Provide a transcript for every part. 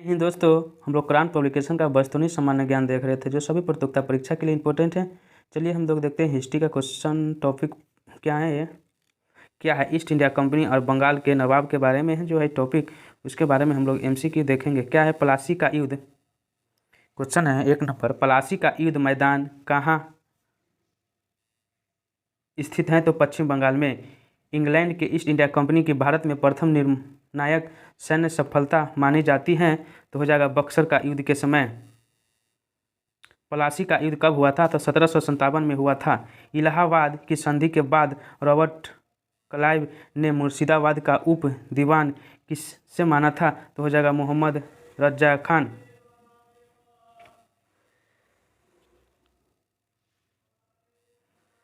हिंद दोस्तों, हम लोग क्रांत पब्लिकेशन का वस्तुनिष्ठ सामान्य ज्ञान देख रहे थे जो सभी प्रतियोगिता परीक्षा के लिए इंपॉर्टेंट है। चलिए हम लोग देखते हैं हिस्ट्री का क्वेश्चन टॉपिक क्या है। ये क्या है? ईस्ट इंडिया कंपनी और बंगाल के नवाब के बारे में है जो है टॉपिक। उसके बारे में हम लोग एमसीक्यू देखेंगे। क्या है? प्लासी का युद्ध। क्वेश्चन है 1 नंबर, प्लासी का युद्ध मैदान कहाँ स्थित है? तो पश्चिम बंगाल में। इंग्लैंड के ईस्ट इंडिया कंपनी की भारत में प्रथम निर्णायक सैन्य सफलता मानी जाती है तो हो जाएगा बक्सर का युद्ध के समय। प्लासी का युद्ध कब हुआ था? तो 1757 में हुआ था। इलाहाबाद की संधि के बाद रॉबर्ट क्लाइव ने मुर्शिदाबाद का उप दीवान किससे माना था? तो हो जाएगा मोहम्मद रजा खान।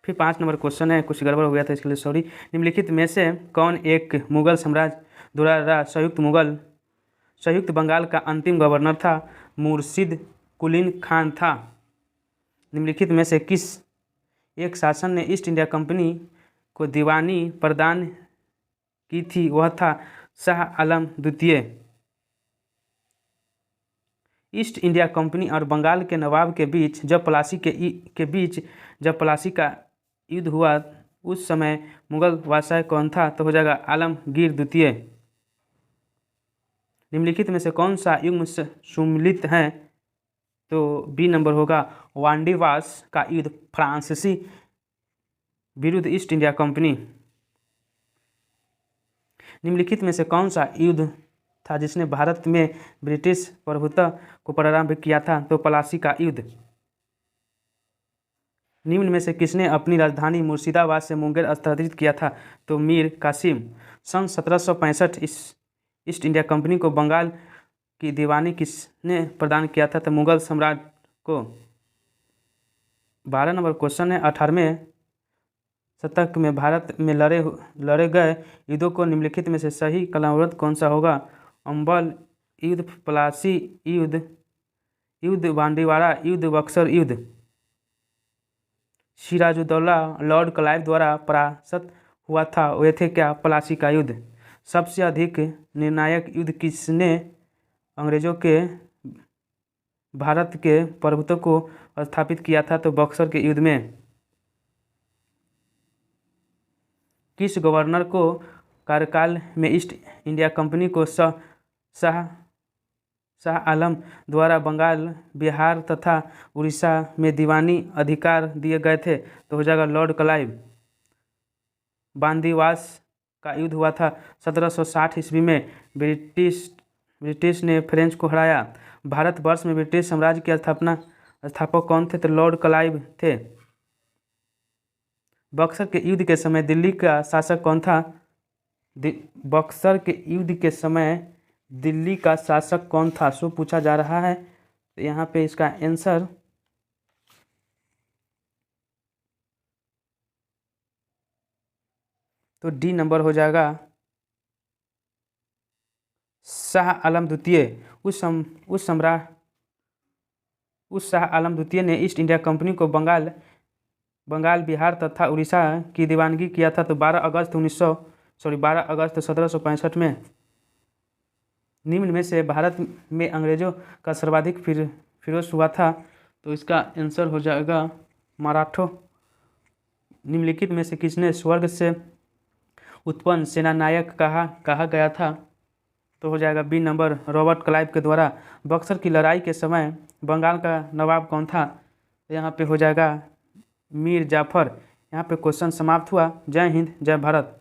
फिर 5 नंबर क्वेश्चन है, कुछ गड़बड़ हो गया था इसके लिए सॉरी। निम्नलिखित में से कौन एक मुगल साम्राज्य द्वारा संयुक्त बंगाल का अंतिम गवर्नर था? मुर्शिद कुली खान था। निम्नलिखित में से किस एक शासन ने ईस्ट इंडिया कंपनी को दीवानी प्रदान की थी? वह था शाह आलम द्वितीय। ईस्ट इंडिया कंपनी और बंगाल के नवाब के बीच जब प्लासी का युद्ध हुआ उस समय मुगल बादशाह कौन था? तो हो जाएगा आलमगीर द्वितीय। निम्नलिखित में से कौन सा युग्म सुमेलित है? तो बी नंबर होगा वांडीवास का युद्ध फ्रांसीसी विरुद्ध ईस्ट इंडिया कंपनी। निम्नलिखित में से कौन सा युद्ध था जिसने भारत में ब्रिटिश प्रभुत्व को प्रारंभ किया था? तो प्लासी का युद्ध। निम्न में से किसने अपनी राजधानी मुर्शिदाबाद से मुंगेर स्थानांतरित किया था? तो मीर कासिम। सन 1765 ईस्ट इंडिया कंपनी को बंगाल की दीवानी किसने प्रदान किया था? तो मुगल सम्राट को। 12 नंबर क्वेश्चन है, 18वें शतक में भारत में लड़े गए युद्धों को निम्नलिखित में से सही क्रमबद्ध कौन सा होगा? अम्बल युद्ध, प्लासी युद्ध बांदीवाड़ा युद्ध, बक्सर युद्ध। सिराजुद्दौला लॉर्ड क्लाइव द्वारा परास्त हुआ था, वे थे क्या? प्लासी का युद्ध। सबसे अधिक निर्णायक युद्ध किसने अंग्रेजों के भारत के प्रभुत्व को स्थापित किया था? तो बक्सर के युद्ध में। किस गवर्नर को कार्यकाल में ईस्ट इंडिया कंपनी को शाह आलम द्वारा बंगाल, बिहार तथा उड़ीसा में दीवानी अधिकार दिए गए थे? तो हो जाएगा लॉर्ड क्लाइव। बांदीवास का युद्ध हुआ था 1760 ईस्वी में। ब्रिटिश ने फ्रेंच को हराया। भारतवर्ष में ब्रिटिश साम्राज्य के स्थापक कौन थे? तो लॉर्ड क्लाइव थे। बक्सर के युद्ध के समय दिल्ली का शासक कौन था? बक्सर के युद्ध के समय दिल्ली का शासक कौन था? सो पूछा जा रहा है। तो यहाँ पे इसका आंसर तो डी नंबर हो जाएगा शाह आलम द्वितीय। उस शाह आलम द्वितीय ने ईस्ट इंडिया कंपनी को बंगाल, बिहार तथा उड़ीसा की दीवानगी किया था। तो 12 अगस्त 1765 में। निम्न में से भारत में अंग्रेजों का सर्वाधिक फिरोज हुआ था? तो इसका आंसर हो जाएगा मराठों। निम्नलिखित में से किसने स्वर्ग से उत्पन्न सेनानायक कहा गया था? तो हो जाएगा बी नंबर रॉबर्ट क्लाइव के द्वारा। बक्सर की लड़ाई के समय बंगाल का नवाब कौन था? तो यहाँ पे हो जाएगा मीर जाफर। यहाँ पे क्वेश्चन समाप्त हुआ। जय हिंद, जय भारत।